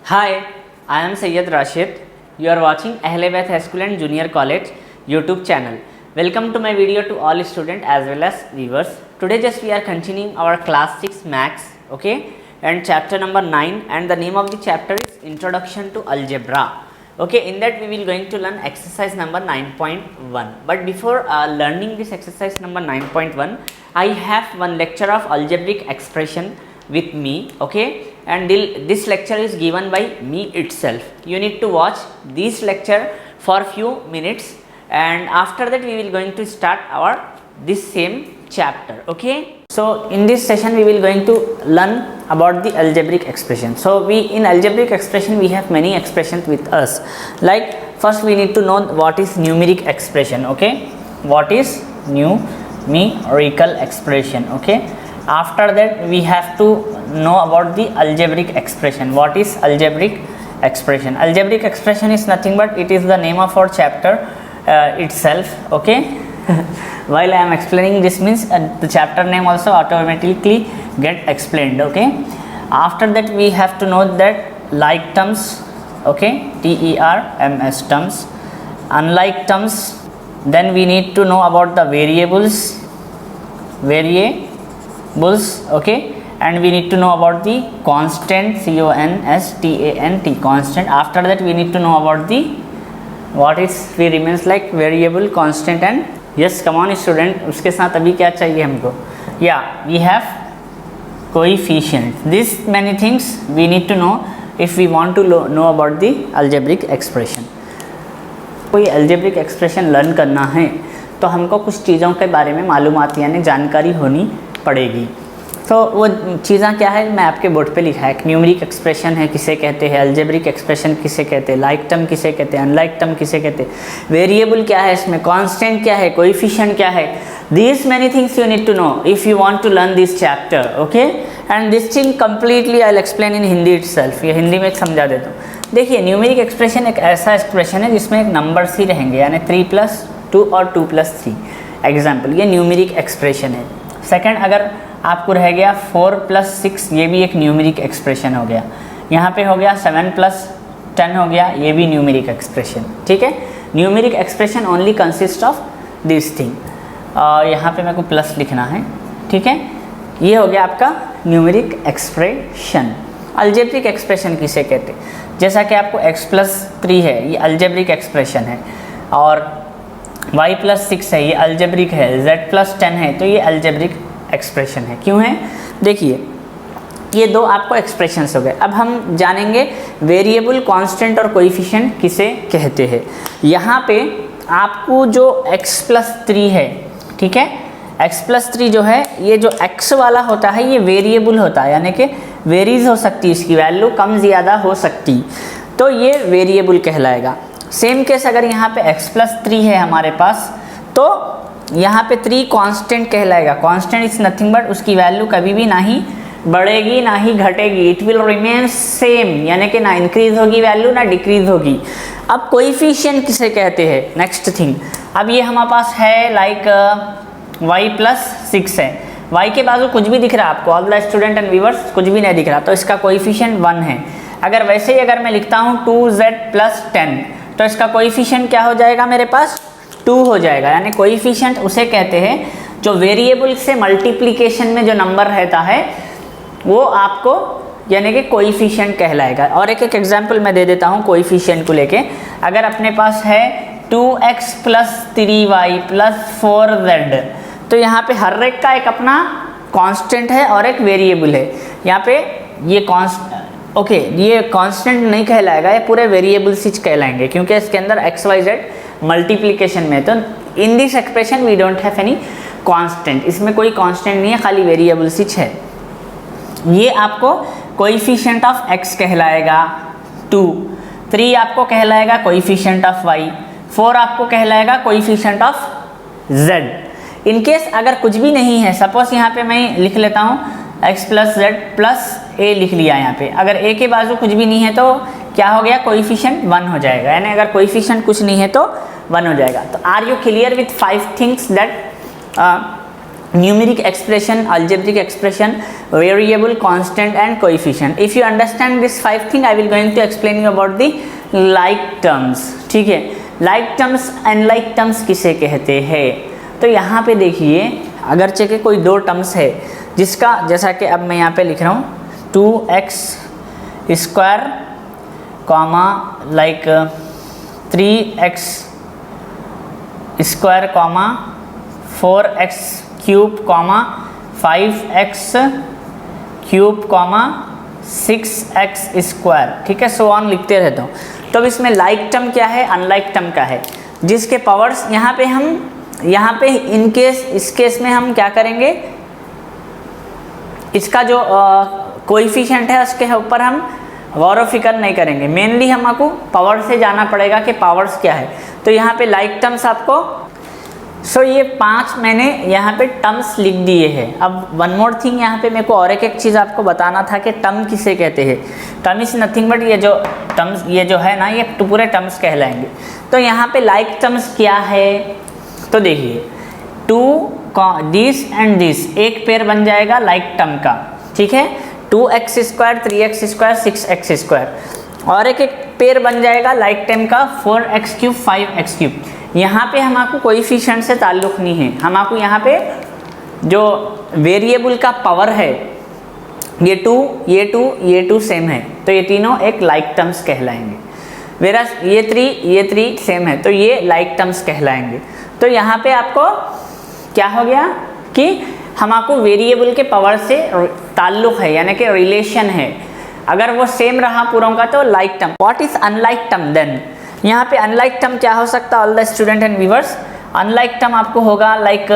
Hi, I am Sayyid Rashid. You are watching Ahle Baith High School and Junior College YouTube channel. Welcome to my video to all students as well as viewers. Today just we are continuing our class 6 Maths, okay, and chapter number 9, and the name of the chapter is Introduction to Algebra. Okay, in that we will going to learn exercise number 9.1. But before learning this exercise number 9.1, I have one lecture of algebraic expression with me, okay, and this lecture is given by me itself. You need to watch this lecture for few minutes, and after that we will going to start our this same chapter, okay. So in this session we will going to learn about the algebraic expression. So in algebraic expression we have many expressions with us. Like first we need to know what is numeric expression, okay, what is numerical expression, okay. After that we have to know about the algebraic expression. What is algebraic expression? Algebraic expression is nothing but it is the name of our chapter itself, okay. While I am explaining this means the chapter name also automatically get explained, okay. After that we have to know that like terms, okay, terms terms, unlike terms. Then we need to know about the variables, okay, and we need to know about the constant, constant, constant. After that we need to know about the what is we remains like variable, constant, and yes, come on student, उसके साथ अभी क्या चाहिए हमको? Yeah, we have coefficient. These many things we need to know if we want to know about the algebraic expression. कोई algebraic expression learn करना है तो हमको कुछ चीज़ों के बारे में मालूमात यानी जानकारी होनी पड़ेगी. तो वो चीज़ें क्या है, मैं आपके बोर्ड पे लिखा है. न्यूमेरिक एक्सप्रेशन है किसे कहते हैं, अलजेब्रिक एक्सप्रेशन किसे कहते हैं, लाइक टर्म किसे कहते हैं, अनलाइक टर्म किसे कहते हैं, वेरिएबल क्या है इसमें, कांस्टेंट क्या है, कोएफिशिएंट क्या है. These many things you need to know if you want to learn this chapter, okay. And this thing completely I will explain in Hindi itself. ये हिंदी में समझा देता हूँ. देखिए, न्यूमेरिक एक्सप्रेशन एक ऐसा एक्सप्रेशन है जिसमें एक नंबर्स ही रहेंगे, यानी 3+2 और 2+3. एग्जाम्पल, ये न्यूमेरिक एक्सप्रेशन है. सेकेंड, अगर आपको रह गया 4+6, ये भी एक न्यूमेरिक एक्सप्रेशन हो गया. यहाँ पे हो गया 7+10 हो गया, ये भी न्यूमेरिक एक्सप्रेशन. ठीक है, numeric expression only consist of this thing. यहाँ पे मेरे को प्लस लिखना है, ठीक है. ये हो गया आपका न्यूमेरिक एक्सप्रेशन. अलजेब्रिक एक्सप्रेशन किसे कहते हैं, जैसा कि आपको x+3 है, ये अलजेब्रिक एक्सप्रेशन है, और y+6 है, ये अलजेब्रिक है, z+10 है, तो ये अलजेब्रिक एक्सप्रेशन है. क्यों है, देखिए, ये दो आपको एक्सप्रेशंस हो गए. अब हम जानेंगे वेरिएबल, कांस्टेंट और कोएफिशिएंट किसे कहते हैं. यहाँ पे आपको जो x+3 है, ठीक है, x+3 जो है, ये जो x वाला होता है ये वेरिएबल होता है, यानी कि वेरीज हो सकती है, इसकी वैल्यू कम ज़्यादा हो सकती, तो ये वेरिएबल कहलाएगा. सेम केस अगर यहाँ पे x+3 है हमारे पास, तो यहाँ पे 3 कांस्टेंट कहलाएगा. कांस्टेंट इज नथिंग बट उसकी वैल्यू कभी भी ना ही बढ़ेगी ना ही घटेगी, इट विल रिमेन सेम, यानी कि ना इंक्रीज होगी वैल्यू ना डिक्रीज होगी. अब कोएफिशिएंट किसे कहते हैं, नेक्स्ट थिंग. अब ये हमारे पास है लाइक y+6 है, y के बाजू कुछ भी दिख रहा है आपको, all the student and viewers, कुछ भी नहीं दिख रहा, तो इसका कोएफिशिएंट 1 है. अगर वैसे ही अगर मैं लिखता हूँ 2z+10, तो इसका कोएफिशिएंट क्या हो जाएगा मेरे पास, 2 हो जाएगा. यानी कोएफिशिएंट उसे कहते हैं जो वेरिएबल से मल्टीप्लिकेशन में जो नंबर रहता है वो आपको यानी कि कोएफिशिएंट कहलाएगा. और एक एग्जांपल मैं दे देता हूँ कोएफिशिएंट को लेके. अगर अपने पास है 2x+3y+4z, तो यहाँ पे हर एक का एक अपना कांस्टेंट है और एक वेरिएबल है. यहाँ पे ये ये कांस्टेंट नहीं कहलाएगा, ये पूरे वेरिएबल्स ही कहलाएंगे, क्योंकि इसके अंदर x, y, z मल्टीप्लिकेशन में. तो in this expression we don't have any constant, इसमें कोई कांस्टेंट नहीं है, खाली वेरिएबल्स ही है. ये आपको कोएफिशिएंट ऑफ x कहलाएगा 2, 3 आपको कहलाएगा कोएफिशिएंट ऑफ y, 4 आपको कहलाएगा coefficient of z. In case अगर कुछ भी नहीं है, सपोज यहाँ पे मैं लिख लेता हूँ x+z+a लिख लिया. यहाँ पे अगर a के बाजू कुछ भी नहीं है तो क्या हो गया, कोएफिशिएंट 1 हो जाएगा, यानी अगर कोएफिशिएंट कुछ नहीं है तो 1 हो जाएगा. तो are you clear with 5 things that numeric expression, algebraic expression, variable, constant and coefficient. If you understand this 5 thing, I will going to explain you about the like terms. ठीक है, like terms and like terms किसे कहते हैं? तो यहाँ पे देखिए, अगर चेके कोई दो टर्म्स है जिसका, जैसा कि अब मैं यहाँ पे लिख रहा हूँ 2x square comma like 3x square comma 4x cube comma 5x cube comma 6x square, ठीक है, सो ऑन लिखते रहता हूँ. तो अब इसमें लाइक टर्म क्या है, अनलाइक टर्म क्या है, जिसके पावर्स यहाँ पे हम, यहाँ पे इन केस, इस केस में हम क्या करेंगे, इसका जो कोएफिशिएंट है उसके ऊपर हम गौर व फिक्र नहीं करेंगे. मेनली हमको पावर से जाना पड़ेगा कि पावर्स क्या है. तो यहाँ पे लाइक टर्म्स आपको, सो ये 5 मैंने यहाँ पे टर्म्स लिख दिए हैं. अब वन मोर थिंग, यहाँ पे मेरे को और एक चीज़ आपको बताना था कि टर्म किसे कहते हैं. टर्म इज नथिंग बट ये जो टर्म्स, ये जो है ना, ये पूरे टर्म्स कहलाएंगे. तो यहाँ पे लाइक टर्म्स क्या है, तो देखिए 2 दिस एंड दिस एक पेयर बन जाएगा लाइक टर्म का, ठीक है, 2x square 3x square 6x square, और एक पेयर बन जाएगा लाइक टर्म का 4x क्यूब 5x क्यूब. यहाँ पे हमको कोएफिशिएंट से ताल्लुक़ नहीं है, हमको यहाँ पे जो वेरिएबल का पावर है, ये 2 सेम है, तो ये तीनों एक लाइक टर्म्स कहलाएंगे. वेरास ये 3 सेम है, तो ये लाइक टर्म्स कहलाएंगे. तो यहाँ पे आपको क्या हो गया कि हमको वेरिएबल के पावर से ताल्लुक़ है, यानी कि रिलेशन है. अगर वो सेम रहा पूरों का तो like term. What is unlike term then? यहाँ पे अनलाइक टर्म क्या हो सकता है all the student and viewers? Unlike term आपको होगा like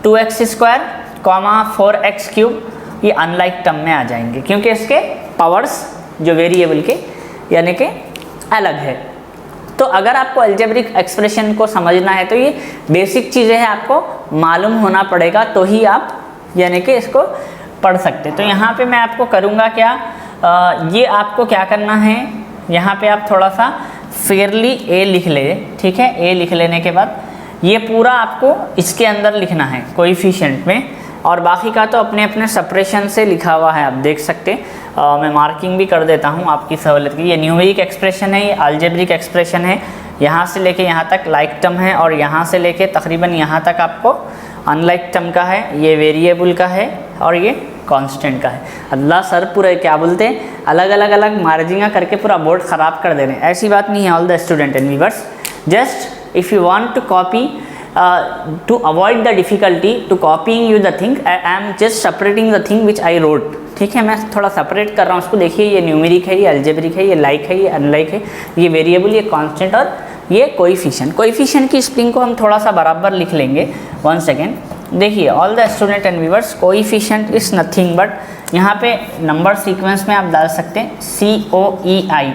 2x square comma 4x cube, ये अनलाइक टर्म में आ जाएंगे क्योंकि इसके पावर्स जो वेरिएबल के यानी कि अलग है. तो अगर आपको अलजेब्रिक एक्सप्रेशन को समझना है तो ये बेसिक चीज़ें हैं, आपको मालूम होना पड़ेगा, तो ही आप यानी कि इसको पढ़ सकते. तो यहाँ पे मैं आपको करूँगा क्या, ये आपको क्या करना है, यहाँ पे आप थोड़ा सा फेयरली ए लिख ले, ठीक है. ए लिख लेने के बाद ये पूरा आपको इसके अंदर लिखना है कोएफिशिएंट में, और बाकी का तो अपने अपने सेपरेशन से लिखा हुआ है, आप देख सकते. मैं मार्किंग भी कर देता हूँ आपकी सहूलियत की. ये न्यूमेरिक एक्सप्रेशन है, ये अलजेब्रिक एक्सप्रेशन है, यहाँ से लेके यहाँ तक लाइक टर्म है, और यहाँ से लेके तकरीबन यहाँ तक आपको अनलाइक टर्म का है, ये वेरिएबल का है, और ये कांस्टेंट का है. अल्लाह सर पूरा क्या बोलते हैं, अलग मार्जिंग करके पूरा बोर्ड ख़राब कर देने, ऐसी बात नहीं है all the student and viewers. Just if you want to copy to avoid the difficulty to copying you the thing, I am just separating the thing which I wrote, ठीक है. मैं थोड़ा सेपरेट कर रहा हूँ उसको. देखिए ये न्यूमेरिक है, ये अलजेब्रिक है, ये लाइक है, ये अनलाइक है, ये वेरिएबल, ये कांस्टेंट, और ये कोएफिशिएंट की स्पेलिंग को हम थोड़ा सा बराबर लिख लेंगे. 1 सेकेंड. देखिए all the student and viewers, coefficient is nothing but, यहाँ पे नंबर सीक्वेंस में आप डाल सकते हैं COEI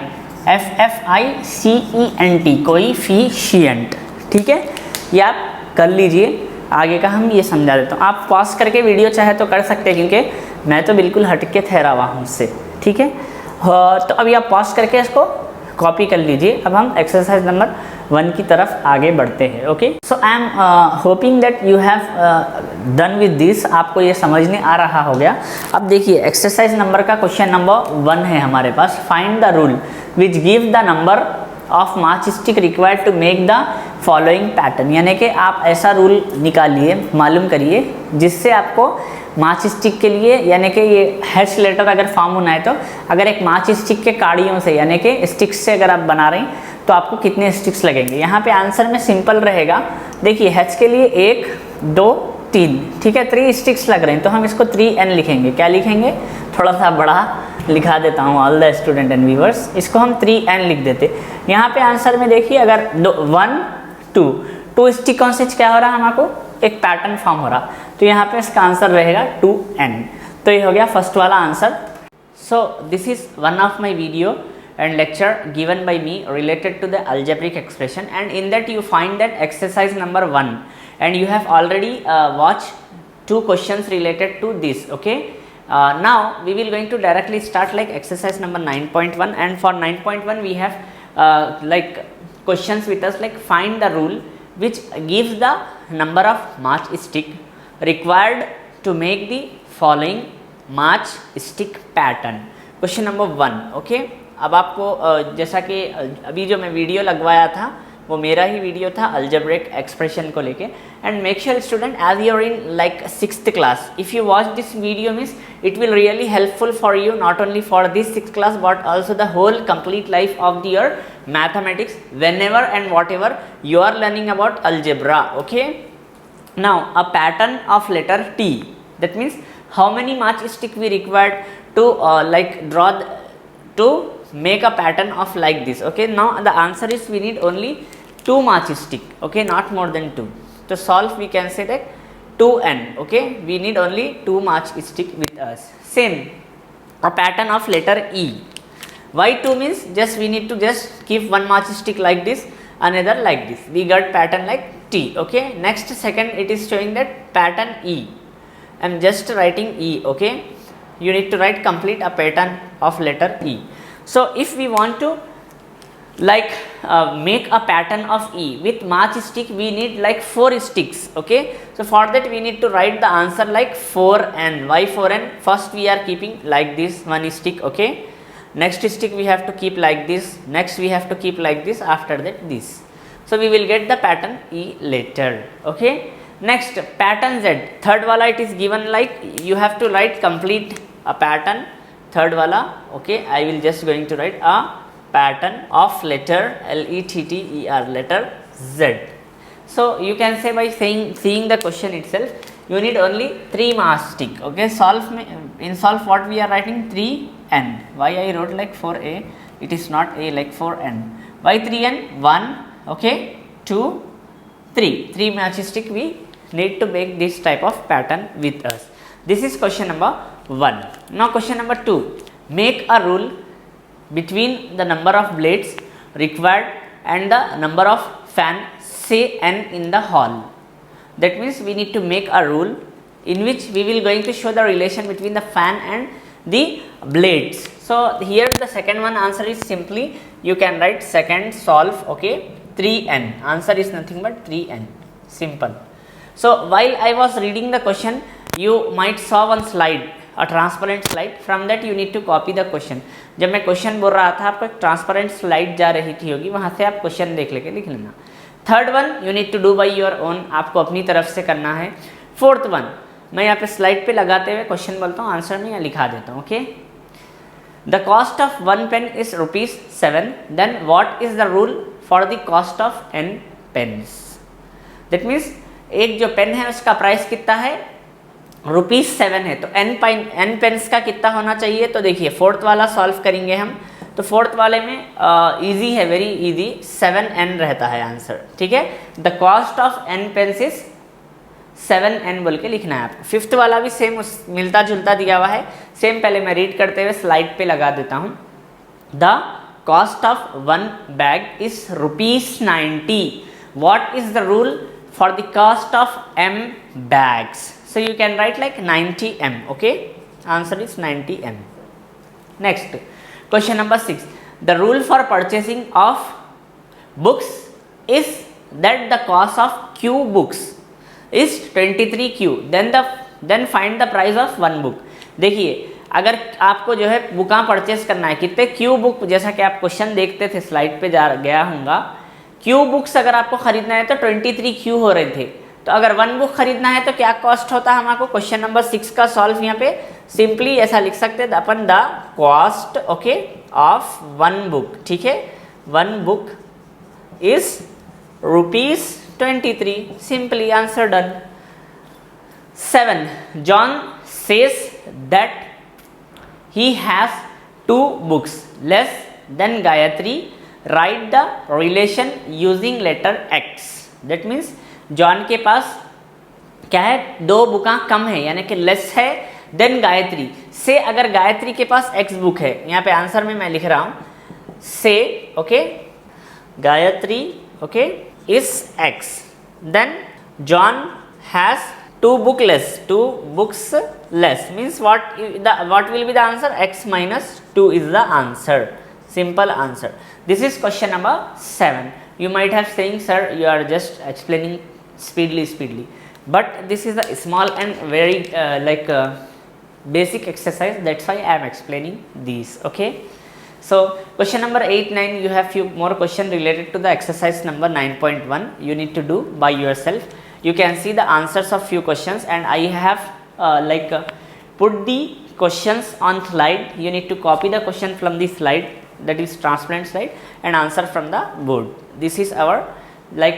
FFICENT, कोएफिशिएंट, ठीक है. ये आप कर लीजिए. आगे का हम ये समझा देता हूँ. आप पॉज करके वीडियो चाहे तो कर सकते हैं क्योंकि मैं तो बिल्कुल हटके ठहरा हुआ हूँ उससे, ठीक है. तो अभी आप पॉज करके इसको कॉपी कर लीजिए. अब हम एक्सरसाइज नंबर 1 की तरफ आगे बढ़ते हैं. Okay, so I am hoping that you have done with this. आपको ये समझने आ रहा हो गया. अब देखिए एक्सरसाइज नंबर का क्वेश्चन नंबर 1 है हमारे पास. Find the rule which give the number of matchstick required to make the following pattern, यानी कि आप ऐसा रूल निकालिए, मालूम करिए जिससे आपको माच स्टिक के लिए, यानी कि ये हैश लेटर अगर फॉर्म होना है, तो अगर एक माच स्टिक के काड़ियों से यानी कि स्टिक्स से अगर आप बना रहे हैं तो आपको कितने स्टिक्स लगेंगे. यहाँ पे आंसर में सिंपल रहेगा. देखिए हैच के लिए 1 2 3, ठीक है, 3 स्टिक्स लग रहे हैं, तो हम इसको 3n लिखेंगे. क्या लिखेंगे, थोड़ा सा बड़ा लिखा देता हूँ all the student and viewers, इसको हम 3n लिख देते. यहाँ पे आंसर में देखिए अगर 1 2 स्टिकों से क्या हो रहा है, हमको एक पैटर्न फॉर्म हो रहा, तो यहाँ पे इसका आंसर रहेगा 2n. तो ये हो गया फर्स्ट वाला answer. So this is one of my video and lecture given by me related to the algebraic expression, and in that you find that exercise number 1, and you have already watched 2 questions related to this. Okay, now we will going to directly start like exercise number 9.1, and for 9.1 we have like questions with us like find the rule which gives the number of match stick required to make the following match stick pattern? Question number 1. Okay, अब आपको जैसा कि अभी जो मैं video लगवाया था वो मेरा ही वीडियो था अलजेब्रिक एक्सप्रेशन को लेके. And make sure student as you are in like 6th class, if you watch this video means it will really helpful for you, not only for this 6th class but also the whole complete life of the your mathematics whenever and whatever you are learning about algebra. Okay, now a pattern of letter T, that means how many matchstick we required to like draw to make a pattern of like this. Okay, now the answer is we need only 2 matchstick. Okay, not more than 2. To solve we can say that 2n. Okay, we need only 2 matchstick with us. Same, a pattern of letter E. Why 2 means just we need to just keep one matchstick like this, another like this. We got pattern like T. Okay, next second it is showing that pattern E. I am just writing E. Okay, you need to write complete a pattern of letter E. So if we want to like make a pattern of E with matchstick, we need like 4 sticks. Okay, so for that we need to write the answer like 4n. Why 4n? First we are keeping like this one stick. Okay, next stick we have to keep like this, next we have to keep like this, after that this. So we will get the pattern E later. Okay, next pattern Z, third wala it is given like you have to write complete a pattern, third wala. Okay, I will just going to write a pattern of letter letter letter Z. So you can say by seeing the question itself you need only 3 matchstick. Okay, solve in solve what we are writing 3n. Why I wrote like 4a, it is not a like 4n. Why 3n? 1, okay, 2, 3 matchstick we need to make this type of pattern with us. This is question number 1. Now question number 2, make a rule between the number of blades required and the number of fan, say n, in the hall. That means we need to make a rule in which we will going to show the relation between the fan and the blades. So here the second one answer is simply you can write second solve. Okay, 3n, answer is nothing but 3n, simple. So while I was reading the question, you might saw one slide, a transparent slide. From that you need to copy the question. जब मैं question बोल रहा था आपको एक transparent slide जा रही थी होगी, वहाँ से आप क्वेश्चन देख लेके लिख लेना. Third one you need to do by your own, आपको अपनी तरफ से करना है. फोर्थ वन मैं यहाँ पे स्लाइड पे लगाते हुए क्वेश्चन बोलता हूँ, आंसर में यहाँ लिखा देता हूँ. Okay, the cost of 1 pen is ₹7, then what is the rule for the cost of n pens. That means एक जो पेन है उसका प्राइस कितना है, ₹7 है, तो n पेन्स का कितना होना चाहिए. तो देखिए फोर्थ वाला सॉल्व करेंगे हम, तो फोर्थ वाले में इजी है, वेरी इजी, 7n रहता है आंसर. ठीक है, the cost of n pens is 7n बोल के लिखना है आपको. फिफ्थ वाला भी सेम मिलता जुलता दिया हुआ है, सेम. पहले मैं रीड करते हुए स्लाइड पे लगा देता हूँ. The cost of 1 bag is ₹90. What is the rule for the cost of m bags? So you can write like 90m. Okay, answer is 90m. Next question number 6, the rule for purchasing of books is that the cost of q books is 23q, then find the price of 1 book. देखिए अगर आपको जो है बुका purchase करना है, कितने Q book, जैसा कि आप क्वेश्चन देखते थे स्लाइड पे जा गया हूँगा, क्यू बुक्स अगर आपको खरीदना है तो 23q हो रहे थे. तो अगर 1 बुक खरीदना है तो क्या कॉस्ट होता है हमारे. क्वेश्चन नंबर 6 का सॉल्व यहाँ पे सिंपली ऐसा लिख सकते हैं अपन, the cost okay of 1 book. ठीक है, 1 book is ₹23. Simply answer done. 7, John says that he has 2 books less than Gayatri. Write the relation using letter X. That means John के पास क्या है, 2 बुका कम है, यानी कि लेस है देन गायत्री से. अगर गायत्री के पास X बुक है, यहाँ पे आंसर में मैं लिख रहा हूँ से, okay, Gayatri okay is X, then John has 2 book less, 2 books less means what will be the answer, X minus 2 is the answer. Simple answer. This is question number 7. You might have saying, sir, you are just explaining speedily. but this is a small and very basic exercise, that's why I am explaining these. Okay, so question number 8, 9, you have few more question related to the exercise number 9.1. you need to do by yourself. You can see the answers of few questions, and I have put the questions on slide. You need to copy the question from the slide, that is transparent slide, and answer from the board. This is our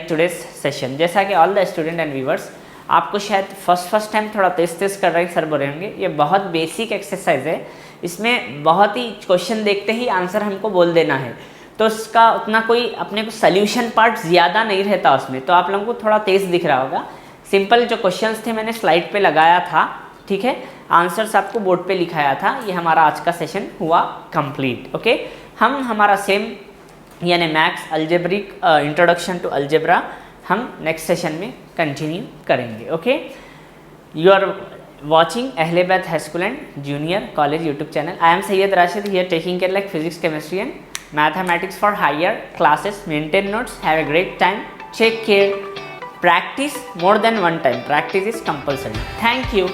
today's session. जैसा कि all the student and viewers, आपको शायद first time थोड़ा तेज कर रहे हैं, sir बोल रहे होंगे ये बहुत बेसिक एक्सरसाइज है, इसमें बहुत ही क्वेश्चन देखते ही आंसर हमको बोल देना है, तो उसका उतना कोई अपने को सोल्यूशन पार्ट ज़्यादा नहीं रहता उसमें, तो आप लोगों को थोड़ा तेज दिख रहा होगा। सिंपल जो क्वेश्चंस थे मैंने स्लाइड पे लगाया था, ठीक है, आंसर्स आपको बोर्ड पे लिखाया था। ये हमारा आज का सेशन हुआ कंप्लीट। ओके, हम हमारा सेम यानी maths algebraic introduction to algebra हम नेक्स्ट सेशन में कंटिन्यू करेंगे। Okay, you are watching Ahle Baith High School and Junior College YouTube channel. I am Sayyed Rashid here, taking care like physics, chemistry and mathematics for higher classes. Maintain notes, have a great time, take care, practice more than one time, practice is compulsory. Thank you.